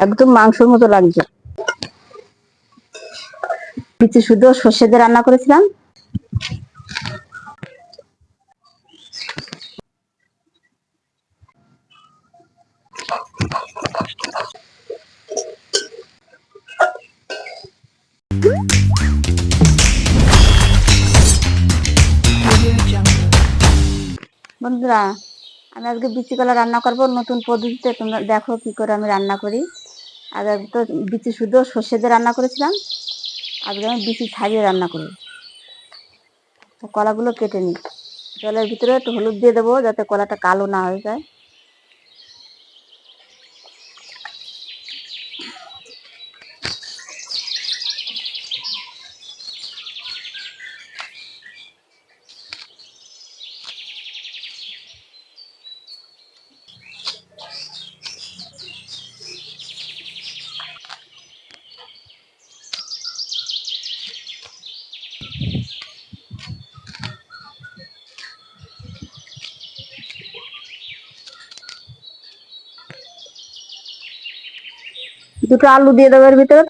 একদম মাংসের মতো লাগছে। বিচি শুদ্ধ সর্ষে দিয়ে রান্না করেছিলাম। বন্ধুরা, আমি আজকে বিচি কলা রান্না করবো নতুন পদ্ধতিতে। তোমরা দেখো কি করে আমি রান্না করি। আগে তো বিচি শুদ্ধ সর্ষে দিয়ে রান্না করেছিলাম, আজকে আমি বিচি ছাড়িয়ে রান্না করবো। কলাগুলো কেটে নিই। জলের ভিতরে একটু হলুদ দিয়ে দেবো যাতে কলাটা কালো না হয়ে যায়। দুটো আলু দিয়ে দেবো এর ভিতরে।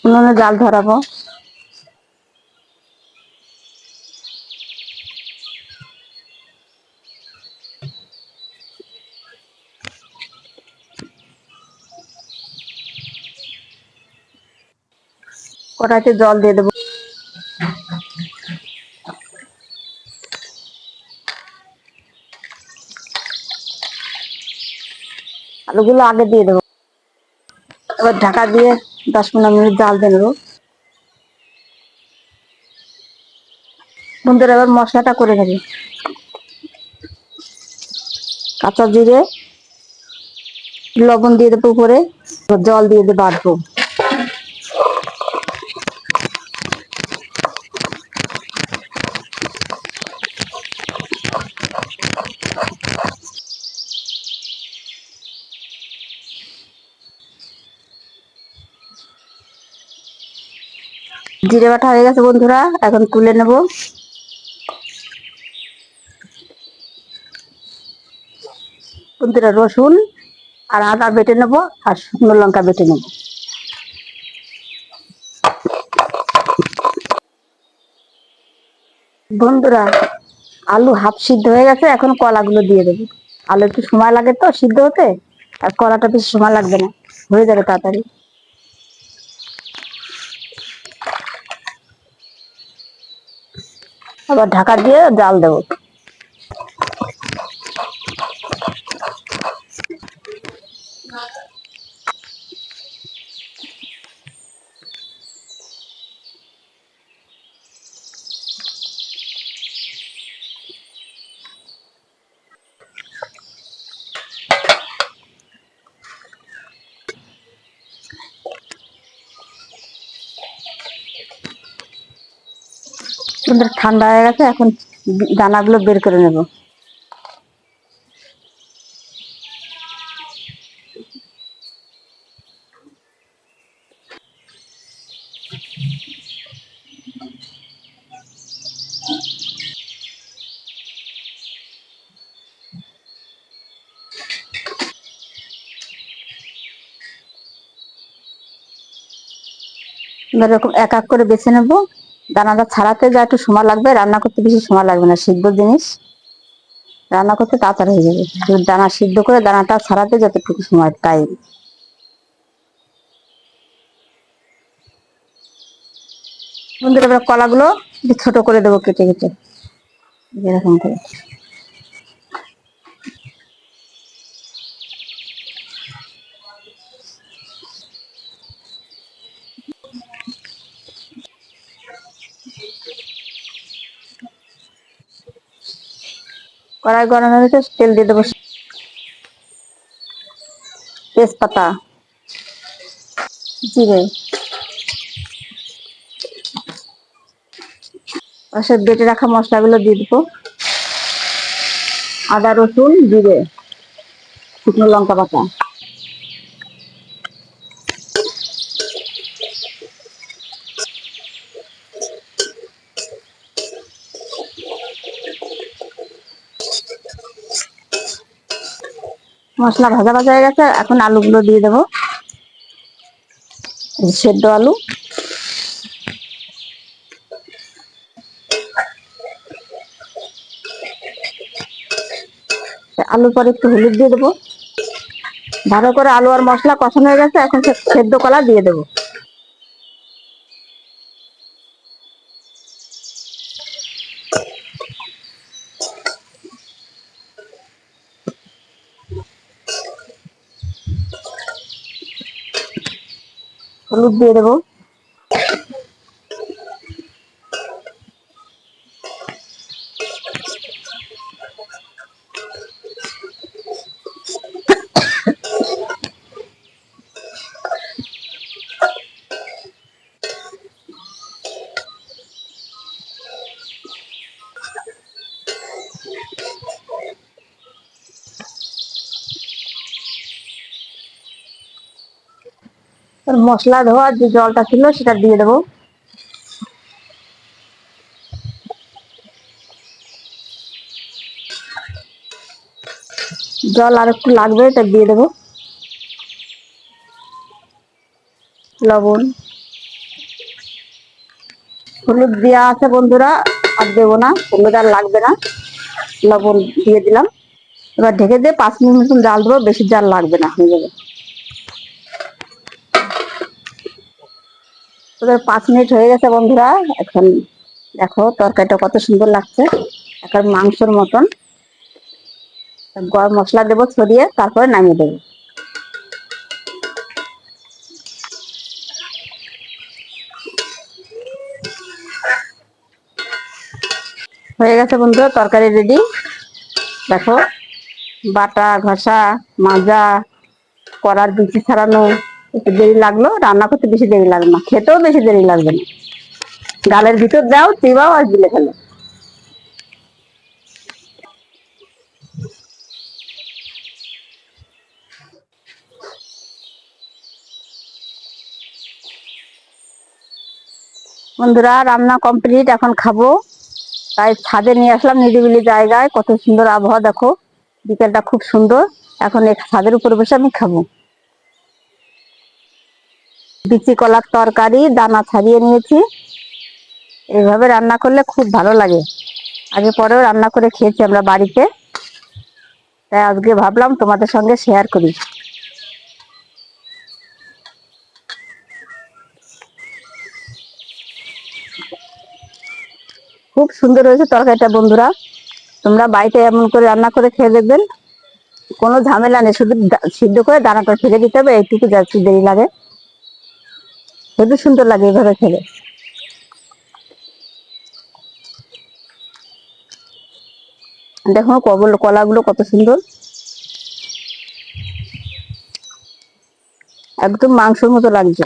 উনুনে জাল ধরাবো। কড়াইতে জল দিয়ে দেবো। আলুগুলো আগে দিয়ে দেবো। এবার ঢাকা দিয়ে 10-15 মিনিট জাল দিয়ে নেবো। বন্ধুরা, এবার মশলাটা করে নেবে। কাঁচা জিরে, লবণ দিয়ে দেবো উপরে, জল দিয়ে দেবো বাটবো। জিরে বাটা হয়ে গেছে বন্ধুরা, এখন তুলে নেব। বন্ধুরা, রসুন আর আদা বেটে নেব, আর শুকনো লঙ্কা বেটে নেব। বন্ধুরা, আলু হাফ সিদ্ধ হয়ে গেছে, এখন কলাগুলো দিয়ে দেবো। আলু একটু সময় লাগে তো সিদ্ধ হতে, আর কলাটা বেশি সময় লাগবে না, হয়ে যাবে তাড়াতাড়ি। আবার ঢাকা দিয়ে জাল দেবো। বন্ধুরা, ঠান্ডা হয়ে গেছে, এখন দানাগুলো বের করে নেব। এরকম এক এক করে বেছে নেব। দানাটা ছাড়াতে যা একটু সময় লাগবে, রান্না করতে বেশি সময় লাগবে না। সিদ্ধ জিনিস রান্না করতে তাড়াতাড়ি হয়ে যাবে। দানা সিদ্ধ করে দানাটা ছাড়াতে যতটুকু সময় টাইম। বন্ধুরা, এবার কলাগুলো ছোট করে দেবো কেটে কেটে, এরকম করে। কড়াই গরম হয়ে গেছে, তেল দিয়ে দেবো। তেজপাতা, জিরে, পাশে বেটে রাখা মশলাগুলো দিয়ে দেবো। আদা, রসুন, জিরে, শুকনো লঙ্কা বাটা, মশলা ভাজা ভাজা হয়ে গেছে। এখন আলুগুলো দিয়ে দেবো, সেদ্ধ আলু। আলুর পরে একটু হলুদ দিয়ে দেবো। ভালো করে আলু আর মশলা কষানো হয়ে গেছে, এখন সেদ্ধ কলা দিয়ে দেবো। হলুদ দিয়ে দেবো। মশলা ধোয়ার যে জলটা ছিল সেটা দিয়ে দেবো। জল আর একটু লাগবে, এটা দিয়ে দেবো। লবণ, হলুদ দেওয়া আছে বন্ধুরা, আর দেবো না, হলুদ আর লাগবে না, লবণ দিয়ে দিলাম। এবার ঢেকে দিয়ে 5 মিনিট মতন জাল দেবো, বেশি জাল লাগবে না, হয়ে যাবে। ওদের 5 মিনিট হয়ে গেছে বন্ধুরা। এখন দেখো তরকারিটা কত সুন্দর লাগছে, একটা মাংসের মতন। গরম মশলা দেবো ছড়িয়ে, তারপরে নামিয়ে দেবো। হয়ে গেছে বন্ধুরা, তরকারি রেডি। দেখো, বাটা ঘষা মাজা করার বিচি ছাড়ানো, একটু দেরি লাগলো, রান্না করতে বেশি দেরি লাগবে না, খেতেও বেশি দেরি লাগবে না। ডালের ভিতর দাও, চিবাও আর গিলে ফেলো। বন্ধুরা রান্না কমপ্লিট, এখন খাবো। তাই ছাদে নিয়ে আসলাম, নিরিবিলি জায়গায়, কত সুন্দর আবহাওয়া দেখো, বিকেলটা খুব সুন্দর। এখন এক ছাদের উপরে বসে আমি খাবো। বিচি কলার তরকারি, দানা ছাড়িয়ে নিয়েছি। এইভাবে রান্না করলে খুব ভালো লাগে, আগে পরেও রান্না করে খেয়েছি আমরা বাড়িতে, তাই আজকে ভাবলাম তোমাদের সঙ্গে শেয়ার করি। খুব সুন্দর হয়েছে তরকারিটা বন্ধুরা, তোমরা বাড়িতে এমন করে রান্না করে খেয়ে দেখবেন। কোনো ঝামেলা নেই, শুধু সিদ্ধ করে দানাটা ফেলে দিতে হবে, এইটুকু যাচ্ছি দেরি লাগে, খুবই সুন্দর লাগে এইভাবে খেলে। দেখো কলাগুলো কত সুন্দর, একদম মাংসের মতো লাগছে।